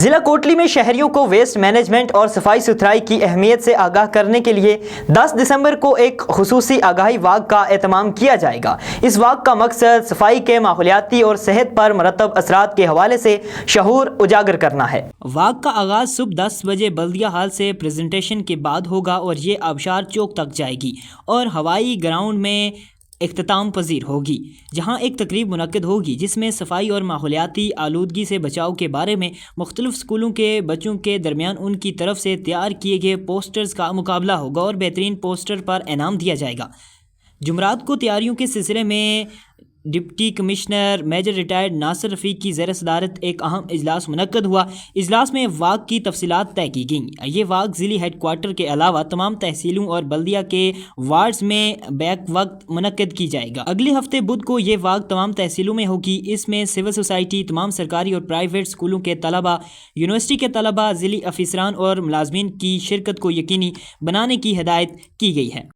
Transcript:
ضلع کوٹلی میں شہریوں کو ویسٹ مینجمنٹ اور صفائی ستھرائی کی اہمیت سے آگاہ کرنے کے لیے 10 دسمبر کو ایک خصوصی آگاہی واک کا اہتمام کیا جائے گا۔ اس واک کا مقصد صفائی کے ماحولیاتی اور صحت پر مرتب اثرات کے حوالے سے شعور اجاگر کرنا ہے۔ واک کا آغاز صبح 10 بجے بلدیہ ہال سے پریزنٹیشن کے بعد ہوگا اور یہ آبشار چوک تک جائے گی اور ہوائی گراؤنڈ میں اختتام پذیر ہوگی، جہاں ایک تقریب منعقد ہوگی جس میں صفائی اور ماحولیاتی آلودگی سے بچاؤ کے بارے میں مختلف اسکولوں کے بچوں کے درمیان ان کی طرف سے تیار کیے گئے پوسٹرز کا مقابلہ ہوگا اور بہترین پوسٹر پر انعام دیا جائے گا۔ جمعرات کو تیاریوں کے سلسلے میں ڈپٹی کمشنر میجر ریٹائرڈ ناصر رفیق کی زیر صدارت ایک اہم اجلاس منعقد ہوا۔ اجلاس میں واک کی تفصیلات طے کی گئیں۔ یہ واک ضلعی ہیڈ کوارٹر کے علاوہ تمام تحصیلوں اور بلدیہ کے وارڈز میں بیک وقت منعقد کی جائے گا۔ اگلے ہفتے بدھ کو یہ واک تمام تحصیلوں میں ہوگی۔ اس میں سول سوسائٹی، تمام سرکاری اور پرائیویٹ اسکولوں کے طلباء، یونیورسٹی کے طلباء، ضلعی افسران اور ملازمین کی شرکت کو یقینی بنانے کی ہدایت کی گئی ہے۔